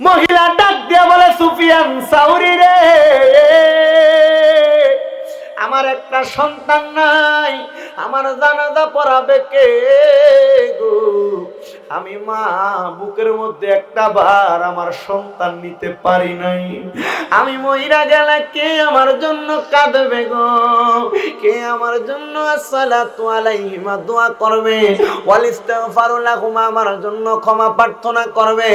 মহিলা ডাক দিয়া বলে, সুফিয়ান সাউরি রে, আমার একটা সন্তান নাই, আমার জানাজা পড়াবে কে গো? আমি মা বুকের মধ্যে একটা বার আমার সন্তান নিতে পারি নাই। আমি মইরা গেলে কে আমার জন্য কাঁদবে গো? কে আমার জন্য আসসালাতু আলাইহিমা দোয়া করবে, ওয়াল ইস্তিগফারু লাহুমা আমার জন্য ক্ষমা প্রার্থনা করবে?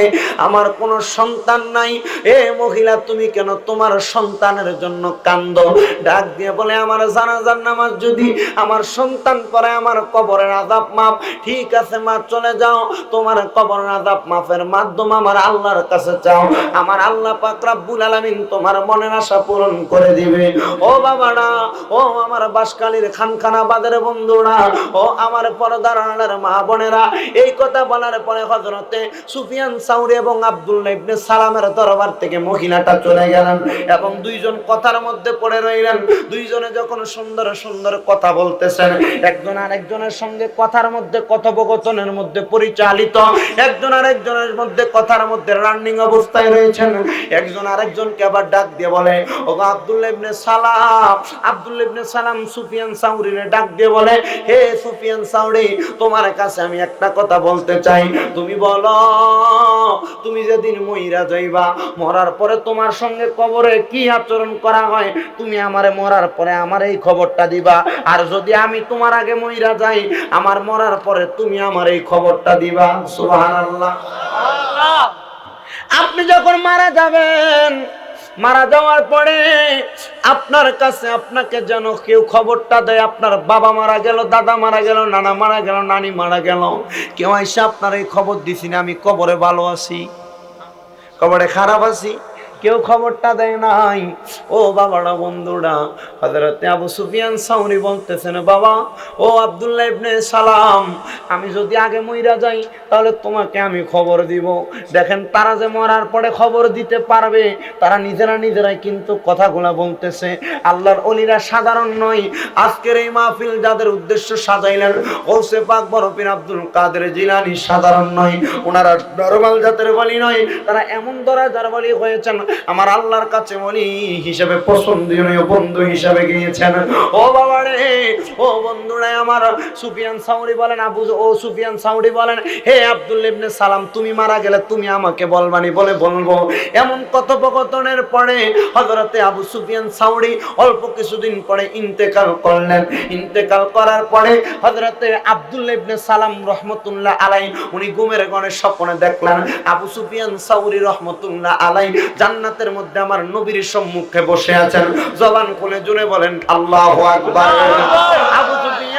আমার কোনো সন্তান নাই। এ মহিলা, তুমি কেন তোমার সন্তানের জন্য কান্দো? ডাক দিয়ে বলে, আমার জানাজার নামাজ যদি আমার সন্তান পড়ে আমার কবরের আযাব মাফ। ঠিক আছে মা, চলে যাও, তোমার কবরের আযাব মাফের মাধ্যম আমার আল্লাহর কাছে চাও, আমার আল্লাহ পাক রব্বুল আলামিন তোমার মনের আশা পূরণ করে দিবে। ও বাবারা, ও আমার বাসকালীর খানখানাবাদের বন্ধুরা, ও আমার পর্দার আড়ালের মা বোনেরা, এই কথা বলার পরে হযরতে সুফিয়ান সাউরি এবং আব্দুল্লাহ ইবনে সালামের দরবার থেকে মহিলাটা চলে গেলেন এবং দুইজন কথার মধ্যে পড়ে রইলেন। দুইজনে যখন সুন্দর সুন্দর কথা বলতেছেন, একজন আরেকজনের সঙ্গে কথার মধ্যে কথোপকথনের মধ্যে পরিচালিত, একজন আরেকজনের মধ্যে কথার মধ্যে রানিং অবস্থায় রয়েছেন। একজন আরেকজনকে আবার ডাক দিয়ে বলে, ও আব্দুল্লাহ ইবনে সালাম, আব্দুল্লাহ ইবনে সালাম সুফিয়ান সাউরিরে ডাক দিয়ে বলে, হে সুফিয়ান সাউরি, তোমার কাছে আমি একটা কথা বলতে চাই। তুমি বলো, তুমি যেদিন মইরা যাইবা, মরার পরে তোমার সঙ্গে কবরে কি আচরণ করা হয়, তুমি আমারে মরার পরে আমার এই খবরটা দিবা। আর যদি আমি তোমার আগে মইরা যাই, আমার মরার পরে তুমি আমার এই খবরটা দিবা। সুবহানাল্লাহ। আপনি যখন মারা যাবেন, মারা যাওয়ার পরে আপনার কাছে আপনাকে যেন কেউ খবরটা দেয়, আপনার বাবা মারা গেল, দাদা মারা গেল, নানা মারা গেল, নানি মারা গেল, কেউ এসে আপনার এই খবর দিছি না আমি কবরে ভালো আছি, কবরে খারাপ আছি, কেউ খবরটা দেয় নাই। ও বাবারা, বন্ধুরা, হযরতে আবু সুফিয়ান সাউরি বলতেছেন, বাবা, ও আব্দুল্লাহ ইবনে সালাম, আমি যদি আগে মইরা যাই তাহলে তোমাকে আমি খবর দিব। দেখেন, তারা যে মরার পরে খবর দিতে পারবে, তারা নিজেরাই কিন্তু কথাগুলা বলতেছে। আল্লাহর ওলিরা সাধারণ নয়। আজকের এই মাহফিল যাদের উদ্দেশ্য সাজাইলেন, গৌসে পাক বড় পীর আব্দুল কাদের জিলানী সাধারণ নয়, ওনারা নরমাল জাতের বলি নয়, তারা এমন দরাজার বলি হয়েছেন, আমার আল্লাহর কাছে ওলি হিসেবে পছন্দনীয় বন্ধু হিসেবে গিয়েছেন। ও বাবা রে, ও বন্ধুরা আমার, সুফিয়ান সাউরি বলেন, সুফিয়ান সাউরি বলেন, হে আব্দুল্লাহ ইবনে সালাম, তুমি মারা গেলে তুমি আমাকে বলবানি? বলে, বলবো। এমন কথোপকথনের পরে হযরতে আবু সুফিয়ান সাউরি অল্প কিছুদিন পরে ইন্তেকাল করলেন। ইন্তেকাল করার পরে হযরতে আব্দুল্লাহ ইবনে সালাম রহমতুল্লাহ আলাইহি, উনি ঘুমের ঘরে স্বপ্নে দেখলেন আবু সুফিয়ান সাউরি রহমতুল্লাহ আলাইহি জান্নাতের মধ্যে আমার নবীর সম্মুখে বসে আছেন। জবান খুলে জুড়ে বলেন আল্লাহু আকবার। আবু সুফিয়ান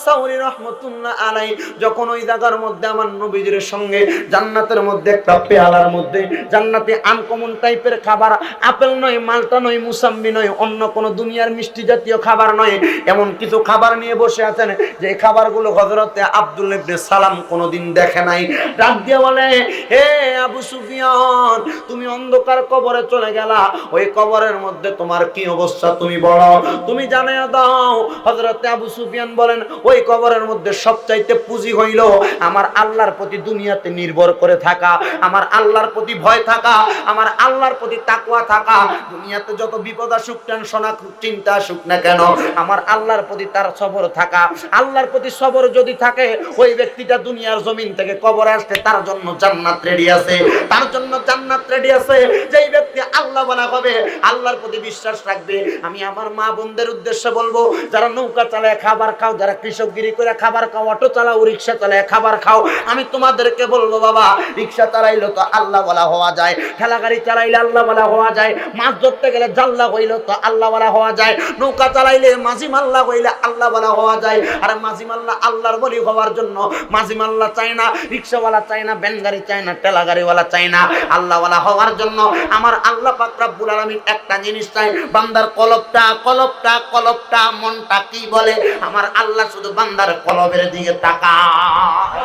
সাউরি রহমতুল্লাহ আলাইহি যখন ওই জায়গার মধ্যে আমার নবীজির সঙ্গে জান্নাতের মধ্যে একটা পেয়ালার মধ্যে জান্নাতে আনকমন টাইপের খাবার, আপেল নয়, মালটা নয়, মুসাম্বি নয়, অন্য কোনো দুনিয়ার মিষ্টি জাতীয় খাবার নয়, এমন কিছু খাবার নিয়ে বসে আছেন যে খাবারগুলো হযরতে আব্দুল্লাহ ইবনে সালাম কোনোদিন দেখে নাই। ডাক দিয়ে বলে, হে আবু সুফিয়ান, তুমি অন্ধকার কবরে চলে গেলা, ওই কবরের মধ্যে তোমার কি অবস্থা তুমি বলো, তুমি জানিয়ে দাও। হযরতে আবু সুফিয়ান বলেন, ওই কবরের মধ্যে সবচাইতে পুঁজি হইল আমার আল্লাহর প্রতি দুনিয়াতে নির্ভর করে থাকা, আমার আল্লাহর প্রতি ভয় থাকা, আমার আল্লাহর প্রতি তাকওয়া থাকা। দুনিয়াতে যত বিপদ আসুক, টেনশন আসুক, চিন্তা আসুক না কেন, আমার আল্লাহর প্রতি তার সবর থাকা। আল্লাহর প্রতি সবর যদি থাকে, ওই ব্যক্তিটা দুনিয়ার জমিন থেকে কবরে আসতে তার জন্য জান্নাত রেডি আছে, তার জন্য জান্নাত রেডি আছে। যেই ব্যক্তি আল্লাহ বলা হবে, আল্লাহর প্রতি বিশ্বাস রাখবে। আমি আমার মা বোনদের উদ্দেশ্যে বলবো, যারা নৌকা চালায় খাবার খাও, যারা কৃষকগিরি করে খাবার খাও, অটো চালাও, রিক্সা চালায় খাবার খাও, আমি তোমাদেরকে বলবো, বাবা, রিক্সা চালাইলে তো আল্লাহ বলা হওয়া যায়, ঠেলা গাড়ি চালাইলে আল্লাহ বলা হওয়া যায়, মাছ ধরতে গেলে জাল্লা হইলে তো আল্লাহ বলা হওয়া যায়, নৌকা চালাইলে মাঝি মাল্লা হইলে আল্লাহ বলা হওয়া যায়। আর মাঝি মাল্লা আল্লাহর বলি হওয়ার জন্য মাঝি মাল্লা চাই না, রিক্সাওয়ালা চাই না, ভ্যান গাড়ি চাই না, ঠেলা গাড়িওয়ালা চাই না, আল্লাহওয়ালা হওয়ার জন্য আমার আল্লাহ পাক রব্বুল আলামিন একটা জিনিস চাই, বান্দার কলবটা কলবটা কলবটা মনটা কি বলে, আমার আল্লাহ শুধু বান্দার কলবের দিকে তাকায়।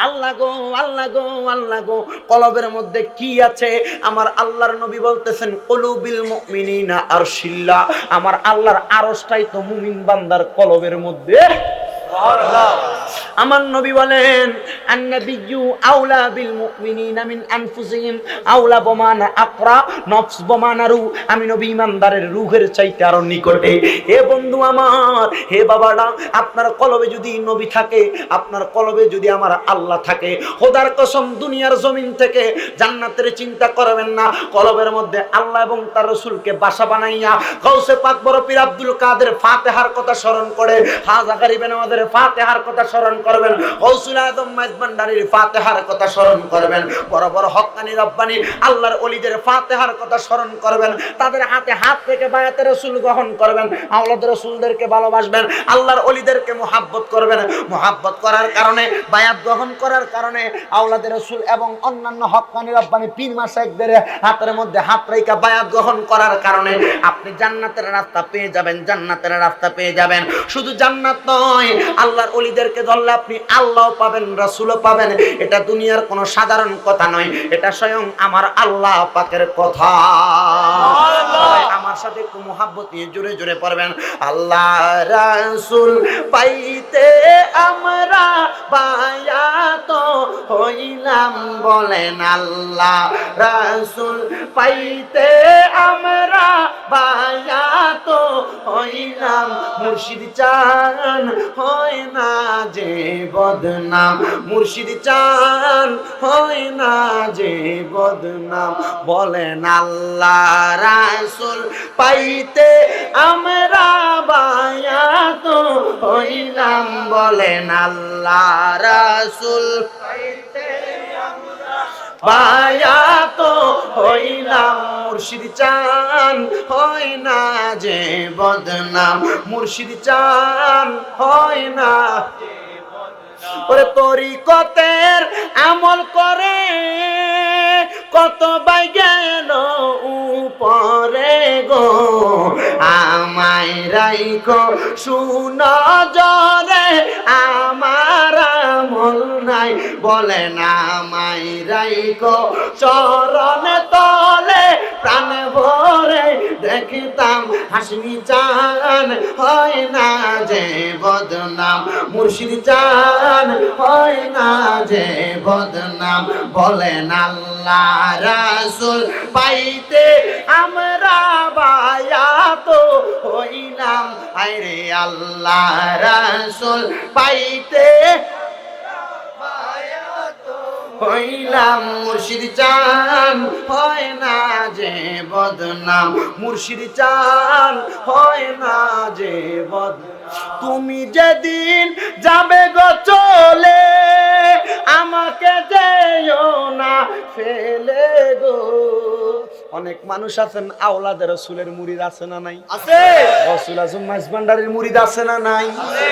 আল্লাহ গো, আল্লাহ গো, আল্লাহ গো, কলবের মধ্যে কি আছে? আমার আল্লাহর নবী বলতেছেন, কুলুবিল মুমিনিনা আরশিল্লাহ, আমার আল্লাহর আরশটাই তো মুমিন বান্দার কলবের মধ্যে। আমার নবী বলেন আন-নাবিয়্যু আওলা বিল মুমিনিনা মিন আনফুসিহিম আওলা বমানা আকরা নফস বমানারু। আমি নবী ইমানদারের রূহের চাইতে আরো নিকটে। হে বন্ধু আমার, হে বাবারা, আপনার কলবে যদি নবী থাকে, আপনার কলবে যদি আমার আল্লাহ থাকে, খোদার কসম দুনিয়ার জমিন থেকে জান্নাতের চিন্তা করবেন না। কলবের মধ্যে আল্লাহ এবং তার রাসূলকে বাসা বানাইয়া গাউসে পাক বড় পীর আব্দুল কাদের ফাতিহার কথা স্মরণ করে, খাজা গরিবে নওয়াজের ফাতিহার কথা স্মরণ করবেন, গৌসুল আজম মাইজভান্ডারীর ফাতিহার কথা স্মরণ করবেন, বড় বড় হক্কানি রব্বানি আল্লাহর ওলিদের ফাতিহার কথা স্মরণ করবেন, তাদের হাতে হাত থেকে বায়াতে রাসূল গ্রহণ করবেন, আওলাদ রাসূলদেরকে ভালোবাসবেন, আল্লাহর ওলিদেরকে মুহাব্বত করবেন। মুহাব্বত করার কারণে, বায়াত গ্রহণ করার কারণে আওলাদ রাসূল এবং অন্যান্য হক্কানি রব্বানি পীর মাশায়েখদের হাতের মধ্যে হাত রাখা বায়াত গ্রহণ করার কারণে আপনি জান্নাতের রাস্তা পেয়ে যাবেন, জান্নাতের রাস্তা পেয়ে যাবেন। শুধু জান্নাত নয়, আল্লাহর ওলিদেরকে ধরলে আপনি আল্লাহও পাবেন, রাসূলও পাবেন। এটা দুনিয়ার কোনো সাধারণ কথা নয়, এটা স্বয়ং আমার আল্লাহ পাকের কথা। আমার সাথে একটু মুহাব্বত নিয়ে জোরে জোরে পড়বেন, আল্লাহ রাসূল পাইতে আমরা বায়াত হইলাম, বলেন আল্লাহ রাসূল পাইতে আমরা বায়াত হইলাম। মুর্শিদ চান হয় না যে বদনাম, মুর্শিদ চান হয় না যে বদনাম, বলেন আল্লাহ রাসূল পাইতে আমরা বায়াত হইলাম, বলেন আল্লাহ রাসূল পাইতে আমরা বায়াত হইলাম। মুর্শিদ চান হয় না যে বদনাম, মুর্শিদ চান হয় না। ওরে তরিকতের আমল করে কত বাই গেল উপরে গো, আমায় রাইখো সুনজরে আমার আমল নাই, বলেন আমায় রাইখো চরণ তলে প্রাণ ভরে দেখতাম। হাসমি চান হয় না যে বদনাম, মুর্শিদ চান হয় না যে বদনাম, বলেন আল্লাহ রাসূল পাইতে আমরা বায়াত হইলাম। আরে আল্লাহ রাসূল পাইতে হইলাম, মুর্শিদ চান হয় না যে বদনাম, মুর্শিদ চান হয় না যে বদনাম। তুমি যেদিন যাবে গো চলে, আমাকে যেও না ফেলে গো। অনেক মানুষ আছেন আওলাদের রাসূলের মুরিদ আছে না নাই? আছে। গৌসুল আজম মাইজভান্ডারীর মুরিদ আছে না নাই? আছে।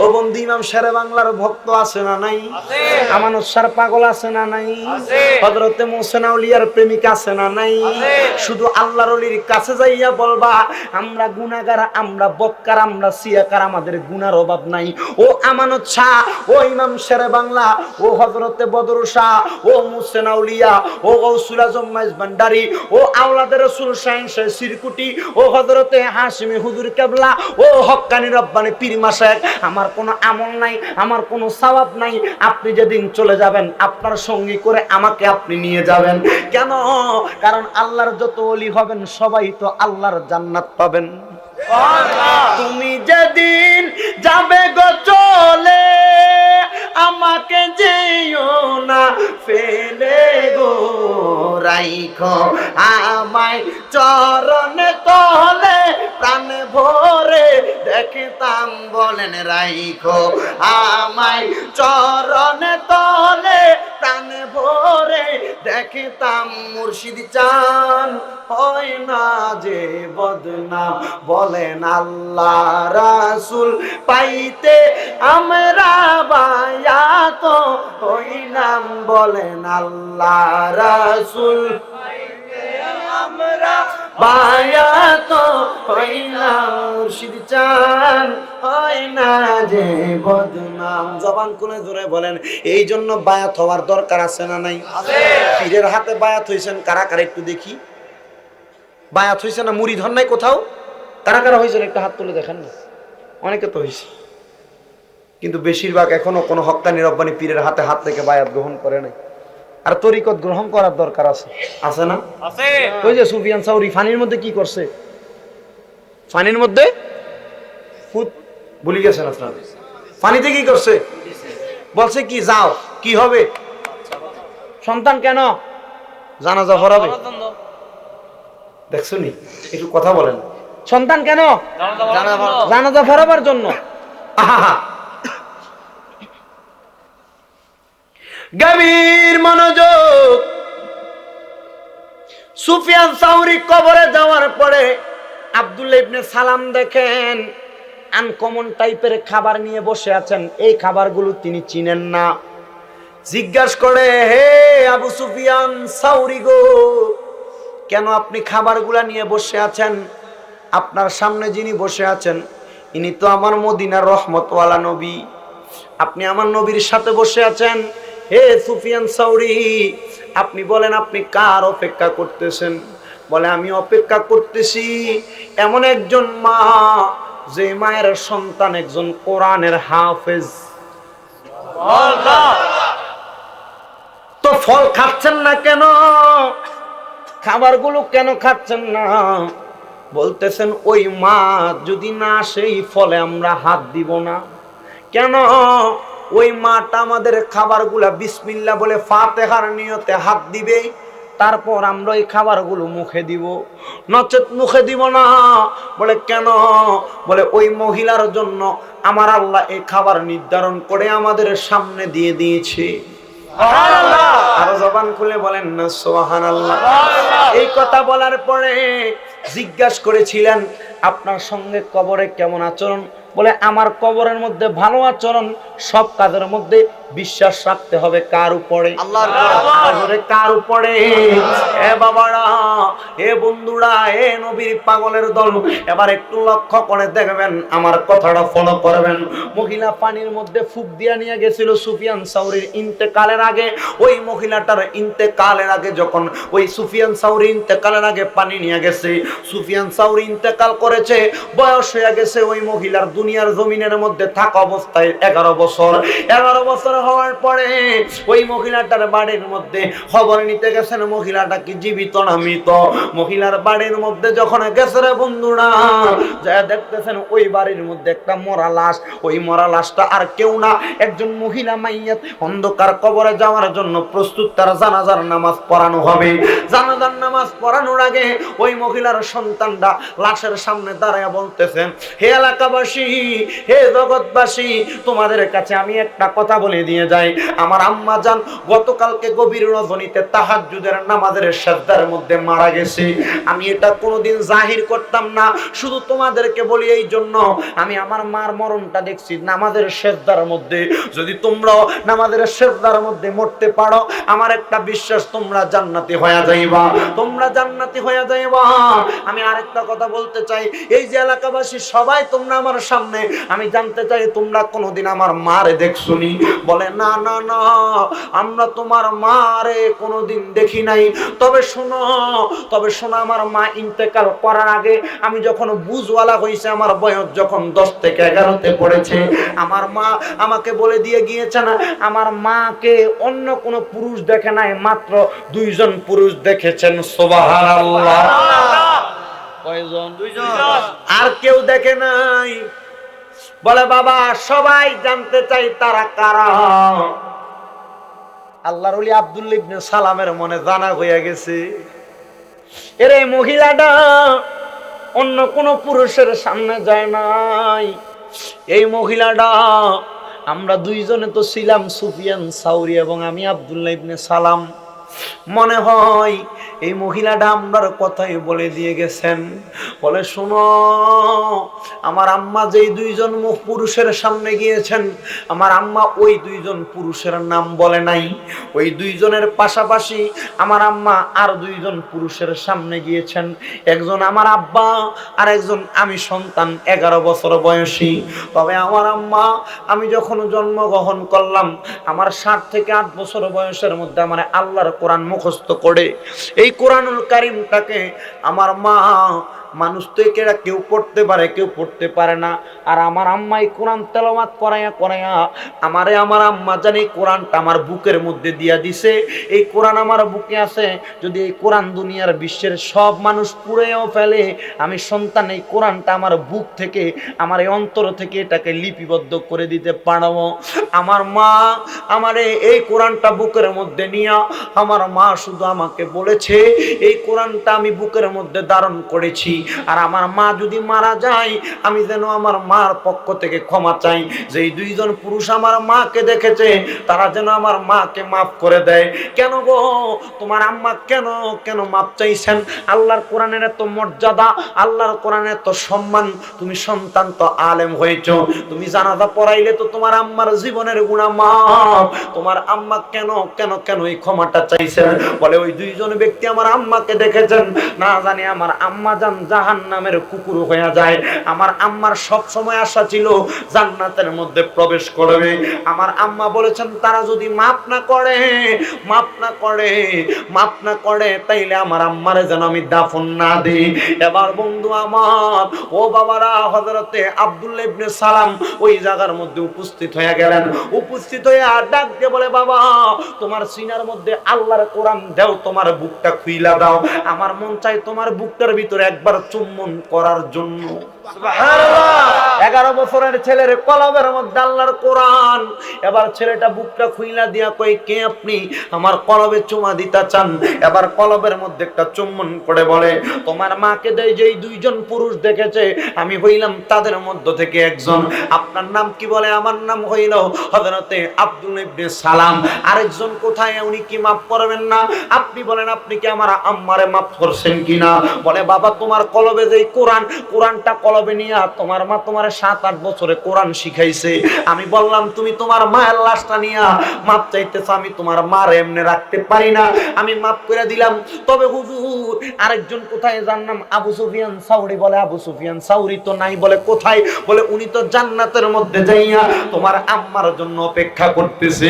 ও বন্ধু ইমাম শেরে বাংলার ভক্ত আছে না নাই? আছে। আমানত শাহ পাগল আছে না নাই? আছে। হযরতে মুহসিন আউলিয়ার প্রেমিক আছে না নাই? আছে। শুধু আল্লাহর ওলির কাছে যাইয়া বলবা আমরা গুনাহগার, আমরা বক্কার, আমরা সিয়াকার, আমাদের গুনার অভাব নাই। ও আমানত শাহ, ও ইমাম শেরে বাংলা, ও হযরতে বদর শাহ, ও মুহসিন আউলিয়া, ও গৌসুল আজম মাইজভান্ডারী, ও আওলাদের রাসূল শাহিন শাহ সিরকুটি, ও হযরতে হাশিমি হুজুর কেবলা, ও হক্কানি রব্বানি পীর মাশায়েখ, আমার কোনো আমল নাই, আমার কোনো সওয়াব নাই। আপনি যেদিন চলে যাবেন আপনার সঙ্গী করে আমাকে আপনি নিয়ে যাবেন। কেন? কারণ আল্লাহর যত ওলি হবেন সবাই তো আল্লাহর জান্নাত পাবেন। তুমি যেদিন যাবে গো চলে, আমাকে যেও না ফেলে গো, রাইখো আমায় চরণ তলে প্রাণ ভরে দেখতাম, বলেন রাইখো আমায় চরণ তলে প্রাণ ভরে দেখতাম। মুর্শিদ চান হয় না যে বদনাম, বলেন আল্লাহ রাসূল পাইতে আমরা বায়াত হইলাম, বলেন আল্লাহ রাসূল পাইতে আমরা বায়াত হইলাম। মুর্শিদ চান হয় না যে বদনাম। জবান খুলে জোরে বলেন, এই জন্য বায়াত হওয়ার দরকার আছে না নাই? আছে। পীরের হাতে বায়াত হইছেন কারা কারা একটু দেখি। বায়াত হইছে না মুরিদ হন নাই কোথাও? কারা কারা হইছেন একটু হাত তুলে দেখান না। অনেকে তো হইছে। কিন্তু বেশিরভাগ এখনো কোনো হক্কানি রব্বানি পীরের হাতে হাত থেকে বায়াত গ্রহণ করে নাই। আর তরিকত গ্রহণ করার দরকার আছে, আছে না? আছে। ওই যে সুফিয়ান সাউরি পানির মধ্যে কি করছে? পানির মধ্যে ফুট ভুলে গেছেন আপনারা, পানিতে কি করছে? বলছে কি যাও, কি হবে? সন্তান কেন? জানাজা পড়াবে। দেখছনি, একটু কথা বলেন। সন্তান কেন? জানাজা পড়াবার জন্য। আহা, গভীর মনোযোগ। সুফিয়ান সাউরি কবরে যাওয়ার পরে আব্দুল্লাহ ইবনে সালাম দেখেন আনকমন টাইপের খাবার নিয়ে বসে আছেন। এই খাবারগুলো তিনি চিনেন না। জিজ্ঞাসা করে, হে আবু সুফিয়ান সাউরি গো, কেন আপনি খাবারগুলা নিয়ে বসে আছেন? আপনার সামনে যিনি বসে আছেন ইনি তো আমার মদিনার রহমতওয়ালা নবী। আপনি আমার নবীর সাথে বসে আছেন। হে সুফিয়ান সাউরি, আপনি বলেন আপনি কার অপেক্ষা করতেছেন? বলে আমি অপেক্ষা করতেছি এমন একজন মা, যে মায়ের সন্তান একজন কোরআনের হাফেজ। তো ফল খাচ্ছেন না কেন? খাবারগুলো কেন খাচ্ছেন না? বলতেছেন ওই মা যদি না সেই ফলে আমরা হাত দিব না। কেন? ওই মাটা আমাদের খাবারগুলা বিসমিল্লাহ বলে ফাতিহার নিয়তে হাত দিবে, তারপর আমরা এই খাবারগুলো মুখে দিব, নচেত মুখে দিব না। বলে কেন? বলে ওই মহিলার জন্য আমার আল্লাহ এই খাবার নির্ধারণ করে আমাদের সামনে দিয়ে দিয়েছে। আরো জবান খুলে বলেন না সুবহানাল্লাহ। এই কথা বলার পরে জিজ্ঞাসা করেছিলেন আপনার সঙ্গে কবরে কেমন আচরণ? বলে আমার কবরের মধ্যে ভালো আচরণ। সব কাজের মধ্যে বিশ্বাস রাখতে হবে কার উপরে? আল্লাহর উপরে। কার উপরে? এ বাবারা, এ বন্ধুরা, এ নবীর পাগলের দল, এবার একটু লক্ষ্য করে দেখবেন, আমার কথাটা ফলো করবেন। মহিলা পানির মধ্যে ফুক দিয়া নিয়ে গেছিল সুফিয়ান সাউরির ইন্তেকালের আগে। ওই মহিলাটার ইন্তেকালের আগে, যখন ওই সুফিয়ান সাউরি ইন্তেকালের আগে পানি নিয়ে গেছে, সুফিয়ান সাউরি ইন্তেকাল করেছে, বয়স হয়ে গেছে ওই মহিলার দুনিয়ার জমিনের মধ্যে থাকা অবস্থায় 11 বছর। 11 বছর হওয়ার পরে ওই মহিলাটার বাড়ির মধ্যে খবর নিতে গেছেন মহিলাটা কি জীবিত না মৃত। মহিলার বাড়ির মধ্যে যখন গেছে রে বন্ধুরা, যা দেখতেছেন ওই বাড়ির মধ্যে একটা মরা লাশ। ওই মরা লাশটা আর কেউ না, একজন মহিলা মাইয়াত। অন্ধকার কবরে যাওয়ার জন্য প্রস্তুত, তার জানাজার নামাজ পড়ানো হবে। জানাজার নামাজ পড়ানোর আগে ওই মহিলার সন্তানটা লাশের সামনে দাঁড়ায় বলতেছেন, হে এলাকাবাসী, হে জগৎবাসী, তোমাদের কাছে আমি একটা কথা বলে দিয়ে যাই। আমার আম্মা জান গতকালকে গভীর রজনীতে তাহাজ্জুদের নামাজের সিজদার মধ্যে মারা গেছে। আমি এটা কোনোদিন জাহির করতাম না, শুধু তোমাদেরকে বলি এই জন্য, আমি আমার মার মরণটা দেখছি নামাজের সিজদার মধ্যে। যদি তোমরাও নামাজের সিজদার মধ্যে মরতে পারো, আমার একটা বিশ্বাস, তোমরা জান্নাতি হয়ে যাইবা, তোমরা জান্নাতি হয়ে যাইবা। আমি আরেকটা কথা বলতে চাই, এই যে এলাকাবাসী সবাই তোমরা আমার সামনে, আমি জানতে চাই তোমরা কোনোদিন আমার মারে দেখছনি? বলে না না না, আমরা তোমার মারে কোনোদিন দেখি নাই। তবে শোনো, আমার মা ইন্তেকাল করার আগে, আমি যখন বুঝওয়ালা হইছে, আমার বয়স যখন 10 থেকে 11তে পড়েছে, আমার মা আমাকে বলে দিয়ে গিয়েছে না, আমার মাকে অন্য কোনো পুরুষ দেখে নাই, মাত্র 2 জন পুরুষ দেখেছেন। সুবহানাল্লাহ। কয়জন? 2 জন। আর কেউ দেখে নাই। বলে বাবা, সবাই জানতে চাই তারা কারা? আল্লাহর ওলি আব্দুল্লাহ ইবনে সালামের মনে জানা হয়ে গেছে, এর এই মহিলাটা অন্য কোন পুরুষের সামনে যায় নাই। এই মহিলাটা, আমরা 2 জনে তো ছিলাম, সুফিয়ান সাউরি এবং আমি আব্দুল্লাহ ইবনে সালাম। মনে হয় এই মহিলাটা আমরার কথাই বলে দিয়ে গেছেন। বলে শোনো, আমার আম্মা যেই 2 জন পুরুষের সামনে গিয়েছেন, আমার আম্মা ওই 2 জন পুরুষের নাম বলে নাই। ওই 2 জনের পাশাপাশি আমার আম্মা আর 2 জন পুরুষের সামনে গিয়েছেন। একজন আমার আব্বা, আর একজন আমি সন্তান 11 বছর বয়সী। তবে আমার আম্মা, আমি যখন জন্মগ্রহণ করলাম, আমার 7 থেকে 8 বছর বয়সের মধ্যে আমার আল্লাহর কোরআন মুখস্থ করে, এই কোরআনুল কারীমটাকে আমার মা মানুষ তো এরা কেউ পড়তে পারে কেউ পড়তে পারে না। আর আমার আম্মাই কোরআন তেলাওয়াত করাইয়া করাইয়া আমারে আমার আম্মা জানি কোরআনটা আমার বুকের মধ্যে দিয়া দিছে। এই কোরআন আমার বুকে আছে, যদি এই কোরআন দুনিয়ার বিশ্বের সব মানুষ পুড়েও ফেলে, আমি সন্তান এই কোরআনটা আমার বুক থেকে, আমার এই অন্তর থেকে এটাকে লিপিবদ্ধ করে দিতে পারবো। আমার মা আমারে এই কোরআনটা বুকের মধ্যে নিয়া, আমার মা শুধু আমাকে বলেছে এই কোরআনটা আমি বুকের মধ্যে ধারণ করেছি, আর আমার মা যদি মারা যায় আমি যেন আমার মার পক্ষ থেকে ক্ষমা চাই। যে এই দুইজন পুরুষ আমার মাকে দেখেছে তারা যেন আমার মাকে মাফ করে দেয়। কেন গো তোমার আম্মা কেন কেন মাফ চাইছেন? আল্লাহর কোরআনের এত মর্যাদা, আল্লাহর কোরআনের এত সম্মান, তুমি সন্তান তো আলেম হয়েছো, তুমি জানাজা পড়াইলে তো তোমার আম্মার জীবনের গুনাহ মাফ। তোমার আম্মা কেন কেন কেন এই ক্ষমাটা চাইছেন? বলে ওই দুইজন ব্যক্তি আমার আম্মাকে দেখেছেন, না জানি আমার আম্মা জাহান্নামের কুকুর হয়ে যায়। আমার আম্মার সব সময় আশা ছিল জান্নাতের মধ্যে প্রবেশ করবে। আমার আম্মা বলেছেন তারা যদি মাফ না করে তাইলে আমার আম্মারে যেন আমি দাফন না দিই। এবার বন্ধু আমার, ও বাবারা, হযরতে আব্দুল্লাহ ইবনে সালাম ওই জায়গার মধ্যে উপস্থিত হয়ে গেলেন। উপস্থিত হয়ে আর ডাক দিয়ে বলে, বাবা তোমার সিনার মধ্যে আল্লাহর কোরআন দাও, তোমার বুকটা খুইলা দাও, আমার মন চাই তোমার বুকটার ভিতরে একবার চুম্বন করার জন্য। সুবহানাল্লাহ। 11 বছরের ছেলের কলবের মধ্যে আল্লাহর কোরআন। এবার ছেলেটা বুকটা খুইলা দিয়া কই, কে আপনি? আমার কলবে চুমা দিতে চান? এবার কলবের মধ্যে একটা চুম্বন করে বলে, তোমার মাকে দেয় যেই দুইজন পুরুষ দেখেছে আমি হইলাম তাদের মধ্য থেকে একজন। আপনার নাম কি? বলে আমার নাম হইল হযরতে আব্দুল্লাহ ইবনে সালাম। আরেকজন কোথায়? উনি কি মাফ করবেন না? আপনি বলেন আপনি কি আমার আম্মারে মাফ করছেন কিনা? বলে বাবা তোমার কলবে যেই কোরআনটা কলবে নিয়া তোমার মা তোমার 7-8 বছরে কোরআন শিখাইছে। আমি বললাম তুমি তোমার মায়ের লাশটা নিয়া মাপ চাইতেছ, আমি তোমার মার এমনি রাখতে পারি না, আমি মাপ করে দিলাম। তবে হুজুর আরেকজন কোথায়? যার নাম আবু সুফিয়ান সাউরি। বলে আবু সুফিয়ান সাউরি তো নাই। বলে কোথায়? বলে উনি তো জান্নাতের মধ্যে যাইয়া তোমার আম্মার জন্য অপেক্ষা করতেছে।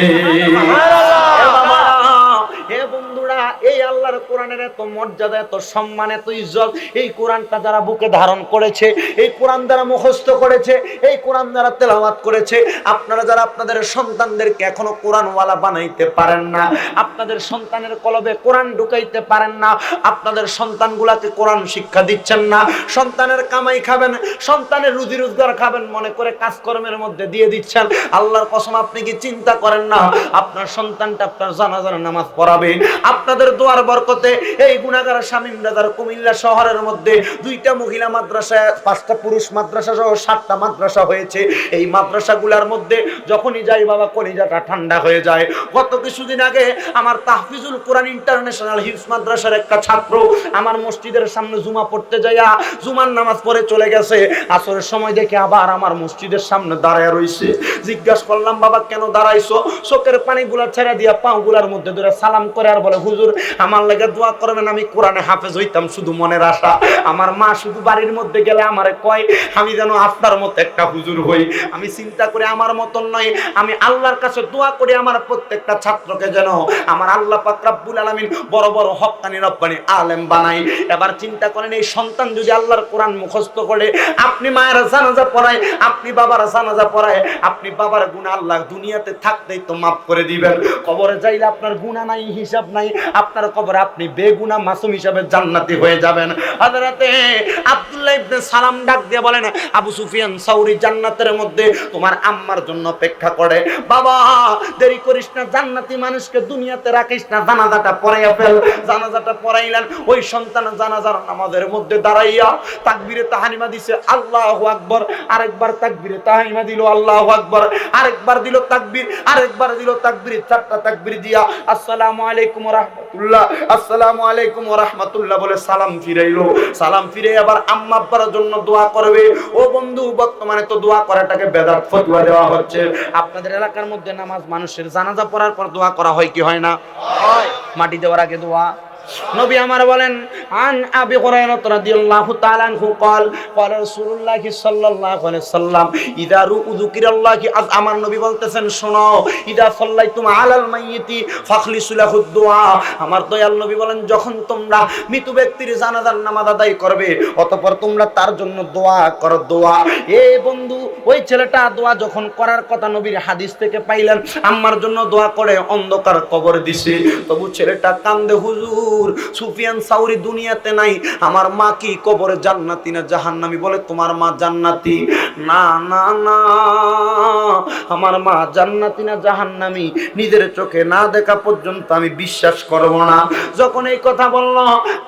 হে বন্ধুরা, এই আল্লাহর কোরআনের এত মর্যাদা, এত সম্মান, এত ইজ্জত, এই কোরআনটা যারা বুকে ধারণ করেছে, এই কোরআন দ্বারা মুখস্থ করেছে, এই কোরআন দ্বারা তেলাওয়াত করেছে, আপনারা যারা আপনাদের সন্তানদেরকে এখনো কোরআনওয়ালা বানাইতে পারেন না, আপনাদের সন্তানের কলবে কোরআন ঢুকাইতে পারেন না, আপনাদের সন্তানগুলাকে কোরআন শিক্ষা দিচ্ছেন না, সন্তানের কামাই খাবেন, সন্তানের রুজি রোজগার খাবেন মনে করে কাজকর্মের মধ্যে দিয়ে দিচ্ছেন, আল্লাহর কসম আপনি কি চিন্তা করেন না আপনার সন্তানটা আপনার জানাজার নামাজ পড়াবে? আপনাদের দোয়ার বরকতে এই গুনাহগার শামীম রাজার কুমিল্লা শহরের মধ্যে 2টা মহিলা মাদ্রাসা, 5টা পুরুষ মাদ্রাসা সহ 7টা মাদ্রাসা হয়েছে। এই মাদ্রাসাগুলোর মধ্যে যখনই যাই বাবা কলিজাটা ঠান্ডা হয়ে যায়। গত কিছুদিন আগে আমার তাহফিজুল কোরআন ইন্টারন্যাশনাল হিফজ মাদ্রাসার একটা ছাত্র আমার মসজিদের সামনে জুমা পড়তে যাইয়া জুমার নামাজ পড়ে চলে গেছে। আসরের সময় দেখে আবার আমার মসজিদের সামনে দাঁড়ায় রইছে। জিজ্ঞাসা করলাম বাবা কেন দাঁড়াইছো? চোখের পানিগুলা ছেড়ে দিয়া পাগুলার মধ্যে ধরে সালাম করে আর বলে, হুজুর আমার লাগা দোয়া করবেন, আমি কোরআনে হাফেজ হইতাম শুধু মনের আশা। আমার মা শুধু বাড়ির মধ্যে গেলে আমারে কয় আমি যেন আপনার মতো একটা হুজুর হই। আমি চিন্তা করে আমার মতন নয়, আমি আল্লাহর কাছে দোয়া করি আমার প্রত্যেকটা ছাত্রকে যেন আমার আল্লাহ পাক রব্বুল আলামিন বড় বড় হক্কানি রব্বানি আলেম বানাই। এবার চিন্তা করেন এই সন্তান যদি আল্লাহর কোরআন মুখস্থ করে, আপনি মায়ের জানাজা পড়ায়, আপনি বাবার জানাজা পড়ায়, আপনি বাবার গুনাহ আল্লাহ দুনিয়াতে থাকতেই তো মাফ করে দিবেন, কবরে যাইলে আপনার গুনাহ নাই, হিসাব নাই, আপনার কবরে আপনি বেগুনাহ মাসুম হিসাবে জান্নাতি হয়ে যাবেন। হযরতে আব্দুল্লাহ ইবনে সালাম ডাক দিয়ে বলেন, আবু সুফিয়ান সাউরি জান্নাতের মধ্যে তোমার আম্মার জন্য অপেক্ষা করে। বাবা দেরি করিস না, জান্নাতি মানুষকে দুনিয়াতে রাখিস না, জানাজাটা পড়াইয়া ফেল। জানাজাটা পড়াইলেন। ওই সন্তান জানাজার নামাজের মধ্যে দাঁড়াইয়া তাকবীরে তাহরিমা দিছে আল্লাহু আকবার, আরেকবার তাকবীরে তাহরিমা দিল আল্লাহু আকবার, আরেকবার দিল তাকবীর, আরেকবার দিল তাকবীর, 4টা তাকবীর দিয়া আসসালামু আলাইকুম ওয়া রাহমাতুল্লাহ, আসসালামু আলাইকুম ওয়া রাহমাতুল্লাহ বলে সালাম ফিরাইলো। সালাম ফিরে আবার আম্মা আব্বার জন্য দোয়া করবে। ও বন্ধু, বর্তমানে তো দোয়া করাটাকে বেদাত ফতোয়া দেওয়া হচ্ছে। আপনাদের এলাকার মধ্যে নামাজ মানুষের জানাজা পড়ার পর দোয়া করা হয় কি হয় না? হয়। মাটি দেওয়ার আগে দোয়া, নবী আমার বলেন আন আবি হুরায়রা রাদিয়াল্লাহু তাআলা আনহু قال قال رسول الله সাল্লাল্লাহু আলাইহি ওয়াসাল্লাম ইযা যুকিরাল্লাহু আমার নবী বলতেছেন শোনো ইযা সাল্লাইতুম আলাল মাইয়িতি ফাখলিসু লাহু দুআ আমার দয়াল নবী বলেন যখন তোমরা মৃত ব্যক্তির জানাজার নামাজ আদায় করবে অতঃপর তোমরা তার জন্য দোয়া করো দোয়া এই বন্ধু ওই ছেলেটা দোয়া যখন করার কথা নবীর হাদিস থেকে পাইলেন আম্মার জন্য দোয়া করে অন্ধকার কবর দিছে তবু ছেলেটা কান্দে হুজুর সুফিয়ান সাউরি দুনিয়াতে নাই আমার মা কি কবরে জান্নাতি না জাহান্নামী বলে তোমার মা জান্নাতি না না না আমার মা জান্নাতি না জাহান্নামী নিজের চোখে না দেখা পর্যন্ত আমি বিশ্বাস করব না যখন এই কথা বলল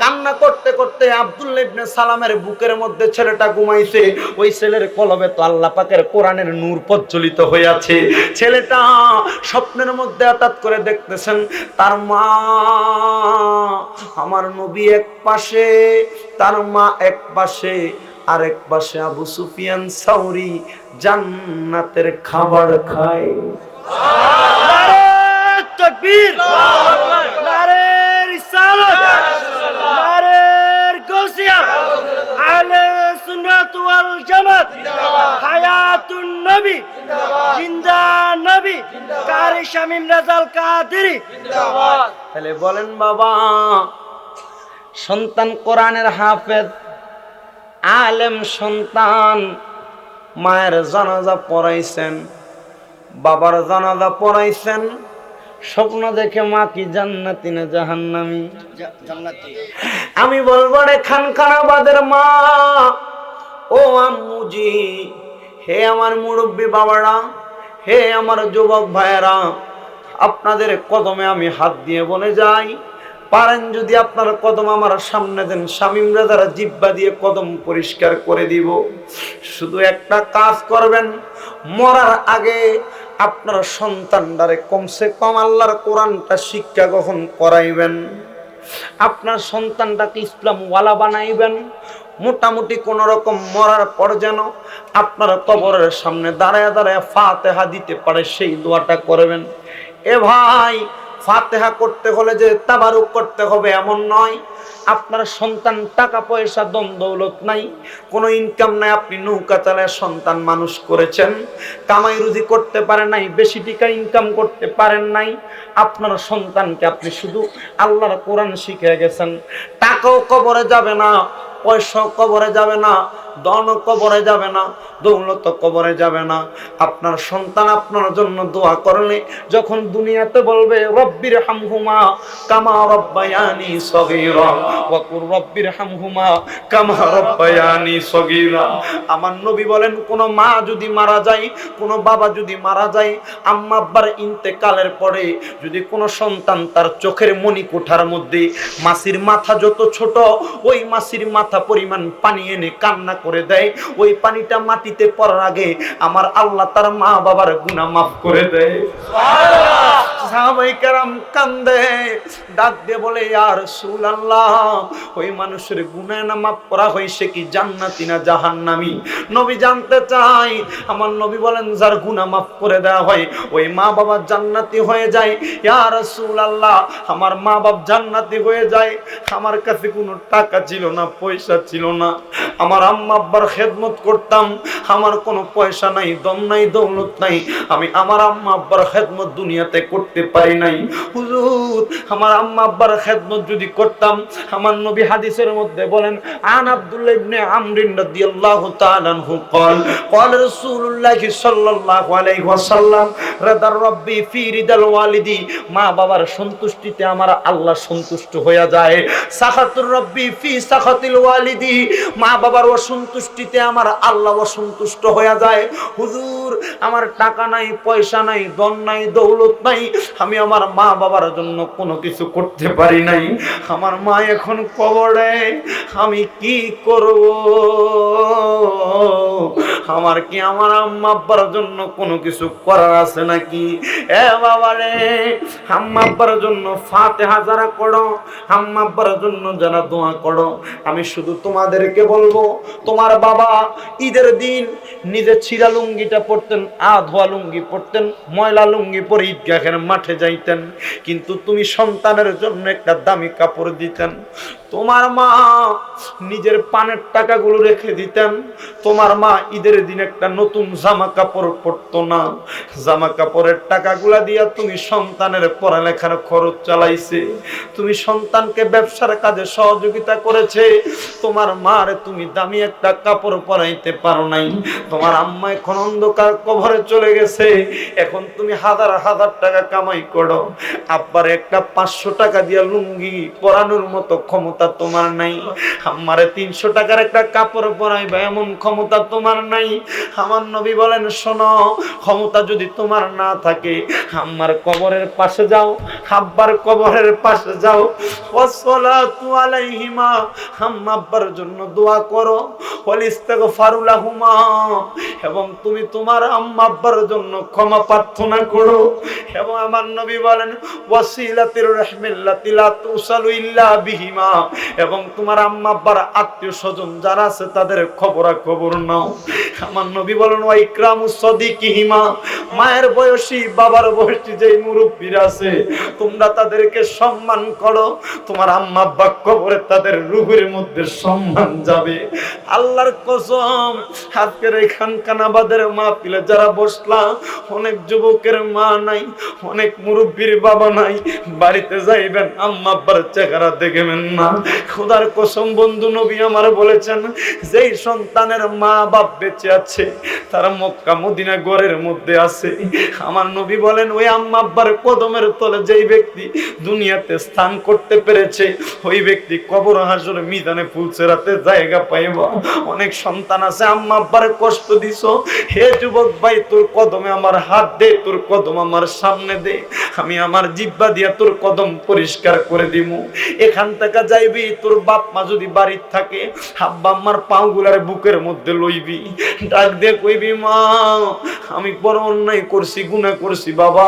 কান্না করতে করতে আব্দুল্লাহ ইবনে সালামের বুকের মধ্যে ছেলেটা ঘুমাইছে ওই ছেলের কলবে তো আল্লাহ পাকের কোরআনের নূর প্রজ্বলিত হয়ে আছে ছেলেটা স্বপ্নের মধ্যে হঠাৎ করে দেখতেছেন তার মা আমার নবী এক পাশে তার মা এক পাশে আরেক পাশে আবু সুফিয়ান সাউরি জান্নাতের খাবার খায় নারে তাকবীর নারে রিসালাত নারে গাউসিয়া আহলে সুন্নাত ওয়াল জামাত হায়াতুন নবী জিন্দা নবী কারি শামীম রাজাল কাদেরী জিন্দাবাদ তাহলে বলেন বাবা সন্তান কোরআনের হাফেজ আলেম সন্তান মায়ের জানাজা পড়াইছেন বাবার জানাজা পড়াইছেন স্বপ্ন দেখে মা কি জান্নাতি না জাহান্নামী জান্নাতি আমি বলবো রে খানখানাবাদের মা ও আম্মুজি হে আমার মুরব্বী বাবারা হে আমার যুবক ভাইয়েরা আপনাদের কদমে আমি হাত দিয়ে বলে যাই পারেন যদি আপনার কদম আমার সামনে দেন শামীম রাজার জিহ্বা দিয়ে কদম পরিষ্কার করে দিব শুধু একটা কাজ করবেন মরার আগে আপনার সন্তানটারে কমসে কম আল্লাহর কোরআনটা শিক্ষা গ্রহণ করাইবেন আপনার সন্তানটাকে ইসলাম ওয়ালা বানাইবেন মোটামুটি কোন রকম মরার পর যেন আপনার কবরের সামনে দাঁড়ায় দাঁড়ায় ফাতিহা দিতে পারে সেই দোয়াটা করবেন এ ভাই ফাতিহা করতে হলে যে তাবারুক করতে হবে এমন নয় আপনার সন্তান টাকা পয়সা দম দৌলত নাই কোনো ইনকাম নাই আপনি নৌকা চালায় সন্তান মানুষ করেছেন কামাই রুজি করতে পারেন নাই বেশি টাকা ইনকাম করতে পারেন নাই আপনার সন্তানকে আপনি শুধু আল্লাহর কোরআন শিখিয়ে গেছেন টাকাও কবরে যাবে না পয়সা কবরে যাবে না ধন কবরে যাবে না দৌলত কবরে যাবে না আপনার সন্তান আপনার জন্য দোয়া করলে যখন দুনিয়াতে বলবে রব্বির হামহুমা কামা রব্বায়ানি সগীরা ওয়া কুর রব্বির হামহুমা কামা রব্বায়ানি সগীরা আমার নবী বলেন কোন মা যদি মারা যায় কোন বাবা যদি মারা যায় আম্মা আব্বার ইন্তেকালের পরে যদি কোন সন্তান তার চোখের মণিকোঠার মধ্যে মাছির মাথা যত ছোট ওই মাছির মাথা পরিমাণ পানি এনে কান্না করে দেয় ওই পানিটা মাটিতে পড়ার আগে আমার আল্লাহ তার মা বাবার গুনাহ মাফ করে দেয় সুবহানাল্লাহ সাহাবায়ে কেরাম কান্দে ডাক দিয়ে বলে ইয়া রাসূলুল্লাহ ওই মানুষের গুনাহ না মাফ করা হইছে কি জান্নাতি না জাহান্নামী নবী জানতে চাই আমার নবী বলেন যার গুনাহ মাফ করে দেওয়া হয় ওই মা বাবা জান্নাতি হয়ে যায় ইয়া রাসূলুল্লাহ আমার মা বাপ জান্নাতি হয়ে যায় আমার কাছে কোনো টাকা ছিল না পয়সা ছিল না আমার আম্মা আব্বার খেদমত করতাম আমার কোনো পয়সা নাই দম নাই দৌলত নাই আমি আমার আম্মা আব্বার খেদমত দুনিয়াতে করতে পারি নাই হুজুর আমার আম্মা আব্বার খেদমত যদি করতাম আমার নবী হাদিসের মধ্যে বলেন আন আব্দুল্লাহ ইবনে আমর রাদিয়াল্লাহু তাআলা আনহু قال قال رسول الله صلى الله عليه وسلم رضا ربي في رضا الوالد মা বাবার সন্তুষ্টিতে আমার আল্লাহ সন্তুষ্ট হয়ে যায় সাখাতুর রব্বি ফি সাখাতিল ওয়ালিদি মা বাবার অসন্তুষ্টিতে আমার আল্লাহ অসন্তুষ্ট হয়ে যায় হুজুর আমার টাকা নাই পয়সা নাই ধন নাই দৌলত নাই আমি আমার মা বাবার জন্য কোনো কিছু করতে পারি নাই আমার মা এখন কবরে আমি কি করব আমার কি আমার আম্মা আব্বার জন্য কোনো কিছু করার আছে নাকি? এ বাবা রে, আম্মা আব্বার জন্য ফাতিহা যারা করো, আম্মা আব্বার জন্য যারা দোয়া করো, আমি শুধু তোমাদেরকে বলবো, তোমার বাবা ঈদের দিন নিজে ছিঁড়া লুঙ্গিটা পরতেন, ধোয়া লুঙ্গি পরতেন, ময়লা লুঙ্গি পরে ঈদগাহের মাঠে যাইতেন, কিন্তু তুমি সন্তানের জন্য একটা দামি কাপড় দিতেন। তোমার মা নিজের পানের টাকাগুলো রেখে দিতেন। তোমার মা ঈদের দিন একটা নতুন জামা কাপড় পরতো না, জামা কাপড়ের টাকাগুলা দিয়া তুমি সন্তানের পড়ালেখার খরচ চালাইছে, তুমি সন্তানকে ব্যবসার কাজে সহযোগিতা করেছে। তোমার মারে তুমি দামি একটা কাপড় পরাইতে পারো নাই। তোমার আম্মা এখন অন্ধকার কবরে চলে গেছে, এখন তুমি হাজার হাজার টাকা কামাই করো, আব্বার একটা 500 টাকা দিয়া লুঙ্গি পরানোর মতো ক্ষমতা তোমার নাই। আমারে 300 টাকার একটা কাপড় পরাইবা এমন ক্ষমতা তোমার নাই। আমার নবী বলেন, শোনো, ক্ষমতা যদি তোমার না থাকে, আম্মার কবরের পাশে যাও, আব্বার কবরের পাশে যাও, ওয়াসসালাতু আলাইহিমা, আম্মা আব্বার জন্য দোয়া করো, ওয়াল ইস্তিগফারু লাহুমা, এবং তুমি তোমার আম্মা আব্বার জন্য ক্ষমা প্রার্থনা করো। এবং আমার নবী বলেন, ওয়াসিলাতির রাহমিল্লাতি লা তুসালু ইল্লা বিহিমা, এবং তোমার আম্মা আব্বার আত্মীয় স্বজন যারা আছে তাদের খবর নাও। আমার নবী বলেন, ওয়া ইকরামুস সাদিকিহিমা, মায়ের বয়সী বাবার বয়সী যেই মুরব্বিরা আছে তোমরা তাদেরকে সম্মান করো, তোমার আম্মা আব্বা কবরে তাদের রূহের মধ্যে সম্মান যাবে। আল্লাহর কসম, আজকের এই খানকানাবাদের মাহফিলে যারা বসলা, অনেক যুবকের মা নাই, অনেক মুরব্বির বাবা নাই, বাড়িতে যাইবেন আম্মা আব্বার চেহারা দেখবেন না। খোদার কসম বন্ধু, নবী আমার বলেছেন, যেই সন্তানের মা বাপ বেঁচে আছে তারা মক্কা মদিনা ঘরের মধ্যে আছে। আমার নবী বলেন, ওই আম্মা আব্বার কদমের তলে যেই ব্যক্তি দুনিয়াতে স্থান করতে পেরেছে, ওই ব্যক্তি কবর হাসর মিজানে ফুলসেরাতে জায়গা পাইবা। অনেক সন্তান আছে আম্মা আব্বার কষ্ট দিছো, হে যুবক ভাই, তোর কদমে আমার হাত দে, তোর কদম আমার সামনে দে, আমি আমার জিহ্বা দিয়া তোর কদম পরিষ্কার করে দিব। এখান থেকে যাইবি, তোর বাপ মা যদি বাড়ির থাকে, আব্বা আম্মার পাগুলার বুকের মধ্যে লইবি, ডাক দিয়ে কইবি, মা আমি বড় অন্যায় করছি, গুনাহ করছি বাবা,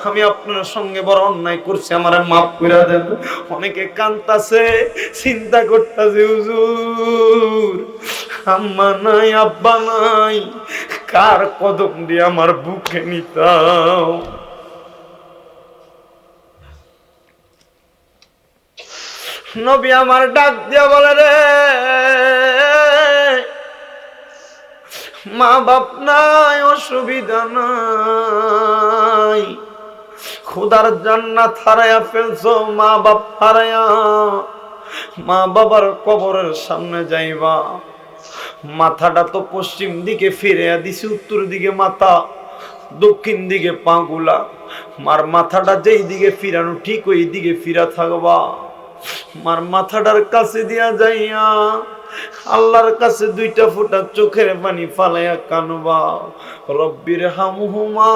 আমি আপনার সঙ্গে বড় অন্যায় করছি, আমারে মাফ করে দেন। অনেকে কাঁদতাছে, চিন্তা করতেছে, হুজুর আম্মা নাই আব্বা নাই, কার কদম দিয়ে আমার বুকে নিতাও। নবী আমার ডাক দিয়া বলে, রে মা বাপ নাই অসুবিধা নাই, খোদার জান্নাত হারায়া ফেলছো, মা বাপ হারায়া, মা বাবার কবরের সামনে যাইবা, মাথাটা তো পশ্চিম দিকে ফিরে দিছি, উত্তর দিকে মাথা, দক্ষিণ দিকে পাগুলা, মার মাথাটা যেই দিকে ফিরানো ঠিক ওই দিকে ফিরা থাকবা। মার মাথাটার কাছে দিয়া যাইয়া আল্লাহর কাছে 2টা ফোঁটা চোখের পানি ফালাইয়া কানবা, রব্বির হামহুমা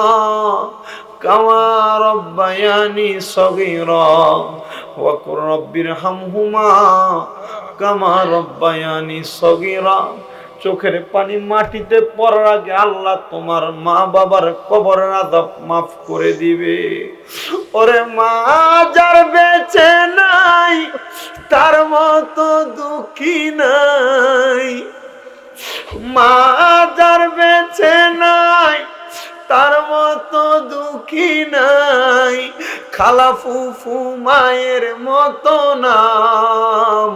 কামা রব্বায়ানি সগীরা, ওয়া কুর রব্বির হামহুমা কামা রব্বায়ানি সগীরা। চোখের পানি মাটিতে পড়ার আগে আল্লাহ তোমার মা বাবার কবরের আযাব মাফ করে দিবে। ওরে মা যার বেঁচে নাই তার মতো দুঃখী নাই, মা যার বেঁচে নাই তার মতো দুঃখী নাই, খালা ফুফু মায়ের মতো না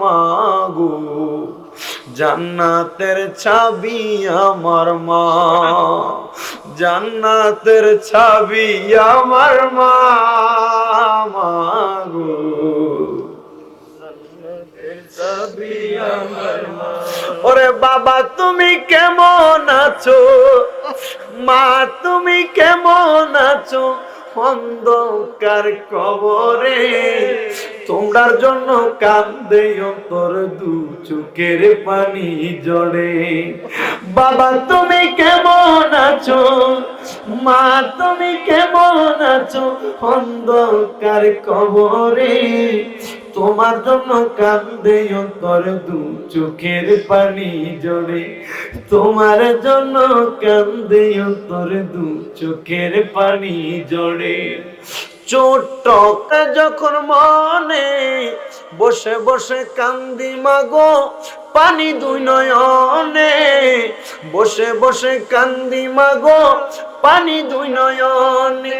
মাগো, জান্নাতের চাবি আমার মা, জান্নাতের চাবি আমার মা মাগো, জান্নাতের চাবি আমার মা। ওরে বাবা তুমি কেমন আছো, মা তুমি কেমন আছো, অন্ধকার কবরে তোমরার জন্য কান্দে অন্তর দু চোখের পানি জড়ে। বাবা তুমি কেমন আছো, মা তুমি কেমন আছো, অন্ধকার কবরে তোমার তোমার জন্য কান্দে অন্তর দু চোখের পানি জড়ে, তোমার জন্য কান্দে অন্তর দু চোখের পানি জড়ে। ছোট্ট যখন মনে বসে বসে কান্দি মাগো পানি দুই নয়নে, বসে বসে কান্দি মাগো পানি দুই নয়নে।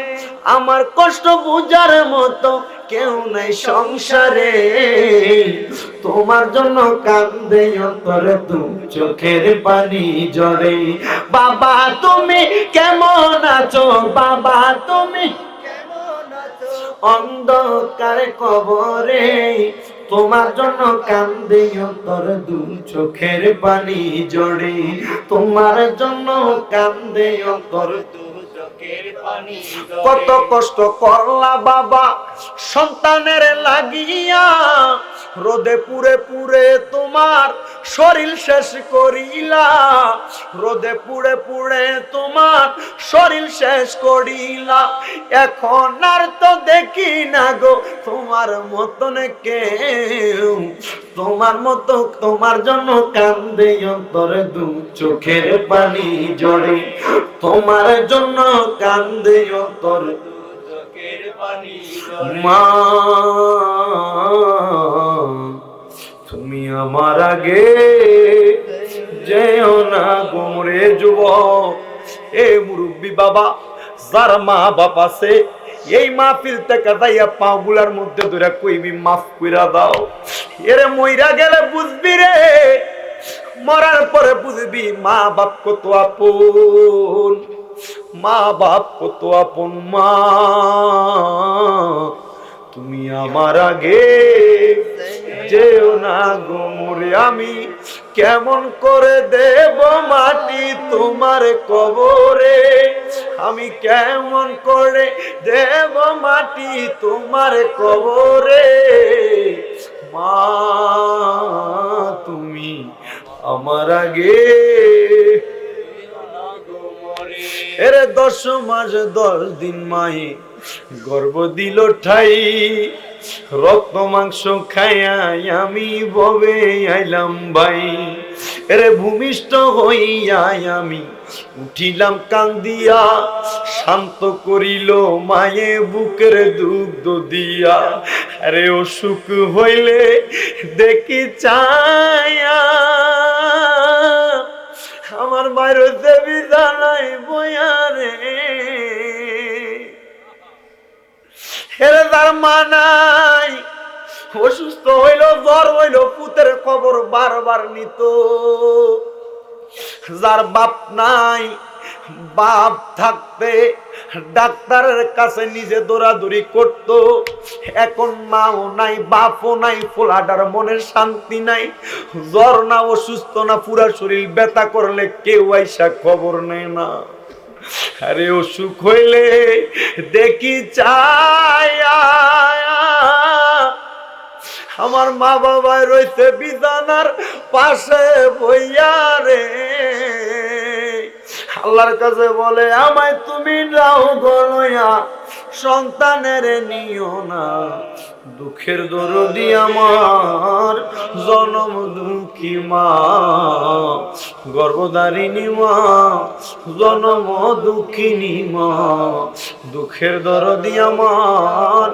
আমার কষ্ট বুঝার মতো কেউ নাই সংসারে, তোমার জন্য কান্দে অন্তরে দু চোখের পানি ঝরে। বাবা তুমি কেমন আছো, বাবা তুমি অন্ধকার কবরে, তোমার জন্য কান্দে অন্তর দু চোখের পানি ঝরে, তোমার জন্য কান্দে অন্তর দু চোখের পানি ঝরে। কত কষ্ট করলা বাবা সন্তানের লাগিয়া, রোদে পুড়ে পুড়ে তোমার শরীর শেষ করিলা, রোদে পুড়ে পুড়ে তোমার শরীর শেষ করিলা। এখন আর তো দেখি না গো তোমার মতন কেউ, তোমার মতো তোমার জন্য কান্দে অন্তরে দু চোখের পানি ঝরে, তোমার জন্য কান্দে অন্তর দু চোখের পানি ঝরে। মা তুমি আমার আগে যেও না গোমরে যুবক। এ মুরব্বী বাবা যার মা বাপ আছে এই মাহফিল থেকে যাইয়া পাগুলার মধ্যে ধরে কইবি মাফ কইরা দাও। এরে মইরা গেলে বুঝবি রে, মরার পরে বুঝবি মা বাপ কত আপন, মা বাপ কত আপন। মা তুমি আমার আগে যেও না গোমরে, আমি কেমন করে দেব মাটি তোমার কবরে, আমি কেমন করে দেব মাটি তোমার কবরে। মা তুমি আমার আগে, এরে 10 মাস 10 দিন মায়ে গর্ভ দিল ঠাই, রক্ত মাংস খাইয়া আমি ববে আইলাম ভাই। এরে ভূমিষ্ঠ হইয়া আমি উঠিলাম কান্দিয়া, শান্ত করিল মায়ে বুকের দুগ্ধ দিয়া। আরে অসুখ হইলে দেখি চায়া, আমার মায়ের দেবী জানাই বয়ারে, হেরে তার মা নাই, অসুস্থ হইল জ্বর হইল পুতের খবর বারবার নিত। যার বাপ নাই, বাপ থাকতে ডাক্তারের কাছে নিজে দৌড়াদৌড়ি করত। এখন মাও নাই বাপও নাই, ফোলাটার মনের শান্তি নাই, জ্বর না অসুস্থ না পুরা শরীর ব্যথা করলে কেউ আইসা খবর নেয় না। আরে অসুখ হইলে দেখি চায়া, আমার মা বাবা রয়েছে বিছানার পাশে বইয়া রে, আল্লাহর কাছে বলে আমায় তুমি নাও গলয়া, সন্তানের নিও না, দুঃখের দরদি আমার জনম দুঃখী মা, গর্ভধারিণী মা, জনম দুঃখিনী মা, দুঃখের দরদি আমার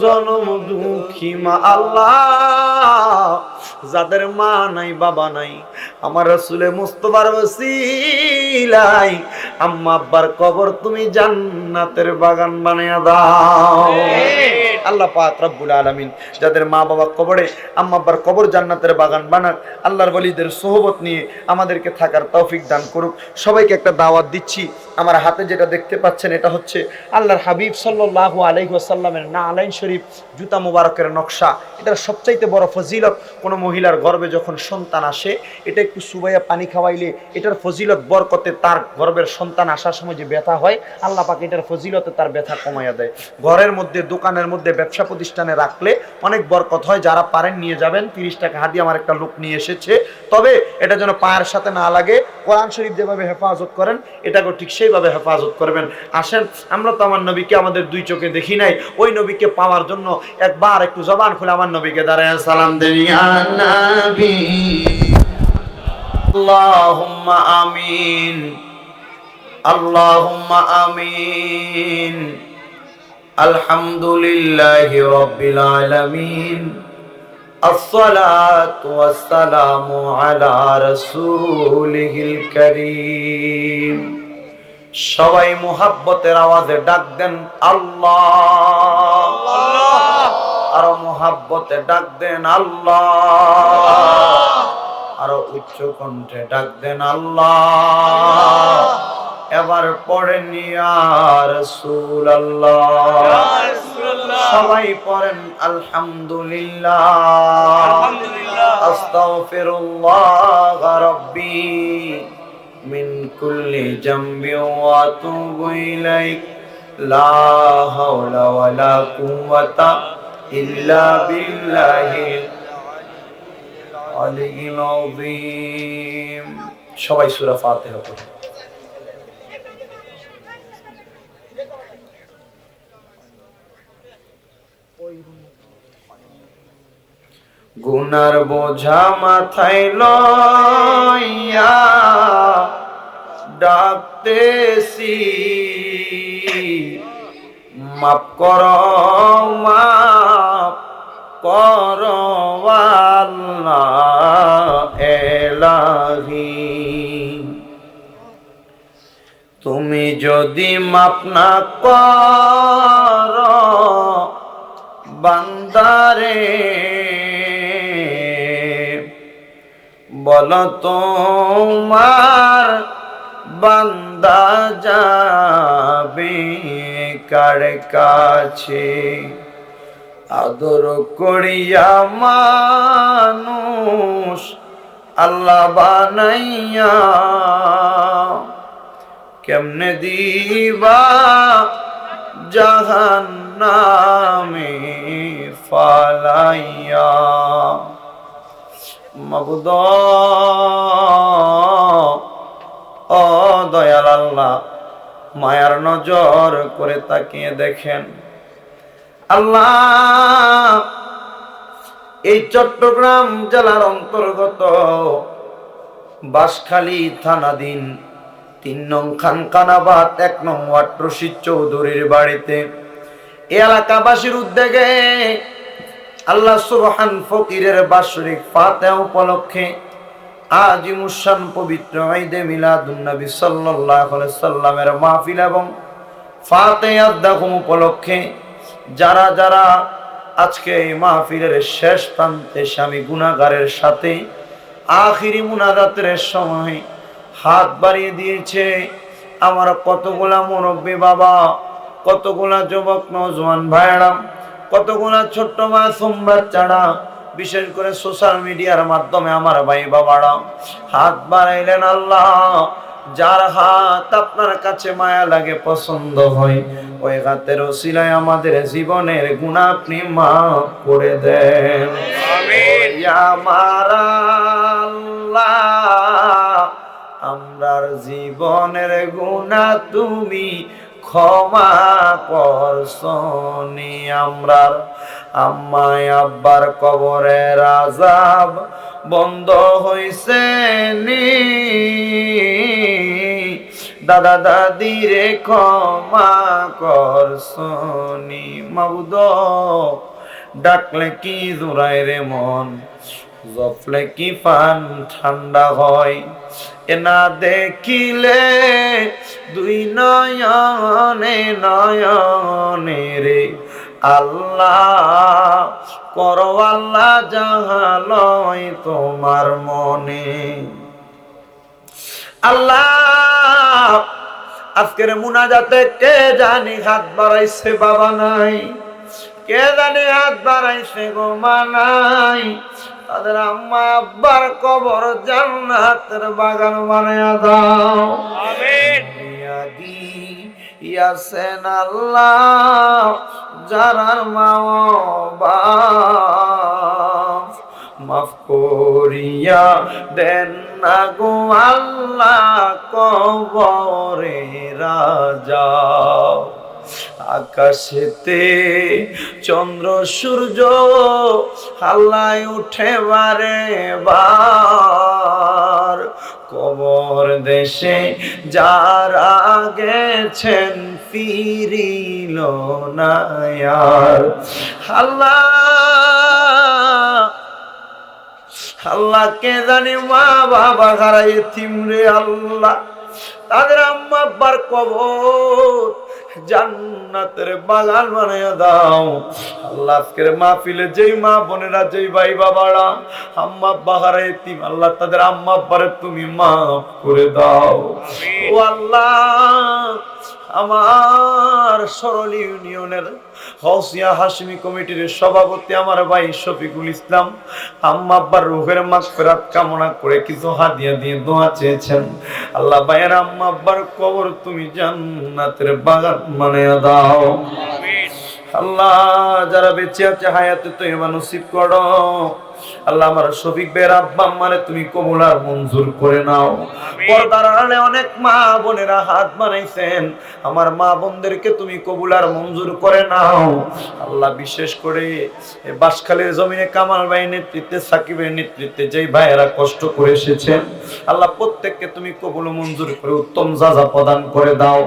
জনম দুঃখী মা। আল্লাহ যাদের মা নাই বাবা নাই, আমার রাসূলে মুস্তাফার ওসিলাই আম্মা আব্বার কবর তুমি জান্নাতের বাগান বানায়া দাও। আল্লাহ পাক রব্বুল আলামিন যাদের মা বাবা কবরে, আম্মা আব্বার কবর জান্নাতের বাগান বানাক। আল্লাহর ওলিদের সোহবত নিয়ে আমাদেরকে থাকার তৌফিক দান করুক। সবাইকে একটা দাওয়াত দিচ্ছি। আমার হাতে যেটা দেখতে পাচ্ছেন এটা হচ্ছে আল্লাহর হাবিব সাল্লাল্লাহু আলাইহি ওয়াসাল্লামের নালাইন শরীফ, জুতা মুবারকের নকশা। এটার সবচাইতে বড় ফজিলত, কোনো মহিলার গর্ভে যখন সন্তান আসে এটা একটু সুবাইয়া পানি খাওয়াইলে এটার ফজিলত বরকতে তার গর্ভের সন্তান আসার সময় যে ব্যথা হয়, আল্লাহ পাক এটার ফজিলতে তার ব্যথা কমাইয়া দেয়। ঘরের মধ্যে দোকানের মধ্যে ব্যবসা প্রতিষ্ঠানে রাখলে অনেক বরকত হয়। যারা পারেন নিয়ে যাবেন, 30 টাকা হাদিয়া আমার একটা লোক নিয়ে এসেছে। তবে এটা যেন পায়ের সাথে না লাগে, কোরআন শরীফ যেভাবে হেফাজত করেন এটাকেও ঠিক সেইভাবে হেফাজত করবেন। আসেন, আমরা তো আমার নবীকে আমাদের দুই চোখে দেখি নাই, ওই নবীকে পাওয়ার জন্য একবার একটু জবান খুলে আমার নবীকে দাঁড়ায় সালাম দেন। ইয়া নবী আল্লাহুম্মা আমিন, আল্লাহুম্মা আমিন। আলহামদুলিল্লাহি রাব্বিল আলামিন, আসসালাতু ওয়াসসালামু আলা রাসূলিল কারীম। সবাই মুহাব্বতের আওয়াজে ডাক দেন আল্লাহ, আরো মুহাব্বতে ডাক দেন আল্লাহ, আরো উচ্চ কণ্ঠে ডাক দেন আল্লাহ। এবার পড়েন ইয়া রাসূলুল্লাহ, সবাই পড়েন আলহামদুলিল্লাহ, আস্তাগফিরুল্লাহ রাব্বি মিন কুল্লি জামবি ওয়া আতুবু ইলাইক, লা হাওলা ওয়ালা কুওয়াতা ইল্লা বিল্লাহিল আলিয়্যিল আযীম। সবাই সূরা ফাতিহা পড়ুন। গুনার বোঝা মাথায় লইয়া ডাকতেছি, মাফ করো, মাফ করো আল্লাহ এলাহি। তুমি যদি মাফ না করো বান্দারে, বলো তোমার বান্দা যাবে কার কাছে। আদর করিয়া মানুষ আল্লাহ বানাইয়া, কেমনে দিবা জাহান্নামে ফালাইয়া। মাবুদ ও দয়াল আল্লাহ, মায়ার নজর করে তাকিয়ে দেখেন আল্লাহ, এই চট্টগ্রাম জেলার অন্তর্গত বাঁশখালী থানাধীন 3 নং খানকানাবাদ 1 নং ওয়ার্ড রশিদ চৌধুরীর বাড়িতে এই এলাকাবাসীর উদ্যোগে আল্লাহ সুবহান ফকিরের বাৎসরিক ফাতিহা উপলক্ষে আজিমুশান পবিত্র ঈদে মিলাদুন নবী সাল্লাল্লাহু আলাইহি সাল্লামের মাহফিল এবং ফাতিহা দাগম উপলক্ষে যারা যারা আজকে এই মাহফিলের শেষ প্রান্তে স্বামী গুনাহগারের সাথে আখিরি মুনাজাতের সময় হাত বাড়িয়ে দিয়েছে, আমার কতগুলা মুরব্বী বাবা, কতগুলা যুবক নওজোয়ান ভাইরা, কতগুলা ছোট্ট মাসুম বাচ্চারা, বিশেষ করে সোশ্যাল মিডিয়ার মাধ্যমে আমার ভাই বাবারা হাত বাড়াইলেন। আল্লাহ, যার হাত আপনার কাছে মায়া লাগে, পছন্দ হয়, ওই হাতের ওসিলায় আমাদের জীবনের গুনাহ আপনি মাফ করে দেন। আমিন। আমার আল্লাহ, আমরার জীবনের গুনাহ তুমি ক্ষমা করছনি। আমরার আম্মায় আব্বার কবরের আযাব বন্ধ হইছে নি, দাদা দাদিরে ক্ষমা করছনি। মাবুদ, ডাকলে কি জোড়ায় রে মন, জপলে কি পান ঠান্ডা হয়, এ না দেখিলে দুই নয়নে নয়নে রে আল্লাহ, করো আল্লাহ জাহালয় তোমার মনে। আল্লাহ, আজকের মুনাজাতে কে জানি হাত বাড়াইছে বাবা নাই, কে জানি হাত বাড়াইছে গো মা নাই, তাদের আম্মা আব্বার কবর জান্নাতের বাগান বানায়া দাও। আমিন। ইয়াসেন আল্লাহ যারার মা বাপ মাফ করিয়া দেন না গো আল্লাহ কবরে রাজা। আকাশেতে চন্দ্র সূর্য হাল্লায় উঠে বারে বার, কবর দেশে যারা গেছেন ফিরিল না আর। আল্লাহ আল্লাহ কে জানি মা বাবা হারা এতিম রে আল্লাহ, তাদের আম্মা আব্বার কবর জান্নাতের বাগান বানাইয়া দাও আল্লাহ। আজকের মাহফিলে যেই মা বোনেরা, যেই ভাই বাবারা আম্মা আব্বা হারা এতিম, আল্লাহ তাদের আম্মা আব্বারে তুমি মাফ করে দাও ও আল্লাহ। আমার সরল ইউনিয়নের হৌসিয়া হাশমি কমিটির সভাপতি আমার ভাই শফিকুল ইসলাম আম্মা আব্বার রূহের মাগফিরাত কামনা করে কিছু হাদিয়া দিয়ে দোয়া চেয়েছেন। আল্লাহ ভাইয়ের আম্মা আব্বার কবর তুমি জান্নাতের বাগান বানাইয়া দাও আল্লাহ। যারা বেঁচে আছে হায়াতে তয়্যিবা নসিব করো আল্লাহ। আমার শফিক ভাইয়ের আব্বা আম্মারে তুমি কবুল আর মঞ্জুর করে নাও। পর্দার আড়ালে অনেক মা বোনেরা হাত বানাইছেন, আমার মা বোনদেরকে তুমি কবুল আর মঞ্জুর করে নাও আল্লাহ। বিশেষ করে বাঁশখালীর জমিনে কামাল ভাই নেতৃত্বে, সাকিবের নেতৃত্বে যেই ভাইয়েরা কষ্ট করে এসেছেন আল্লাহ, প্রত্যেককে তুমি কবুল মঞ্জুর করে উত্তম জাযা প্রদান করে দাও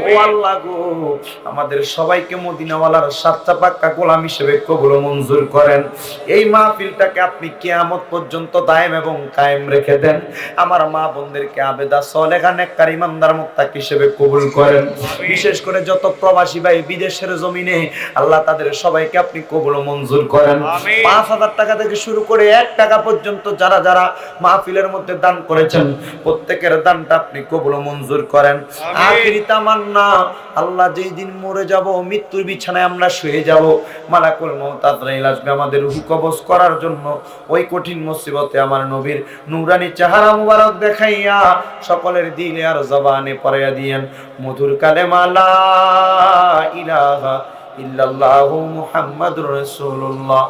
ও আল্লাহ গো। আমাদের সবাইকে মদিনাওয়ালার সাচ্চা পাক্কা গোলাম হিসেবে কবুল মঞ্জুর করেন। এই মাহফিলটাকে আপনি কিয়ামত পর্যন্ত দায়েম এবং কায়েম রেখে দেন। আমার মা বোনদেরকে আবেদা সলেহা নেককার ইমানদার মুত্তাকি হিসেবে কবুল করেন। বিশেষ করে যত প্রবাসী ভাই বিদেশের জমিনে আল্লাহ, তাদের সবাইকে আপনি কবুল মঞ্জুর করেন। ৫,০০০ টাকা থেকে শুরু করে ১ টাকা পর্যন্ত যারা যারা মাহফিলের মধ্যে দান করেছেন প্রত্যেকের দানটা আপনি কবুল মঞ্জুর করেন। আখিরি তামান্না আল্লাহ, যেই দিন মরে যাব, মৃত্যুর বিছানায় আমরা শুয়ে যাব, মালাকুল মউত আজরাইল আসবে আমাদের রূহ কবজ করার জন্য। ওই কঠিন মুসিবতে আমার নবীর নূরানি চেহারা মুবারক দেখাইয়া সকলের দিলে আর জবানে পড়াইয়া দিয়েন মধুর কালেমা লা ইলাহা ইল্লাল্লাহু মুহাম্মাদুর রাসূলুল্লাহ।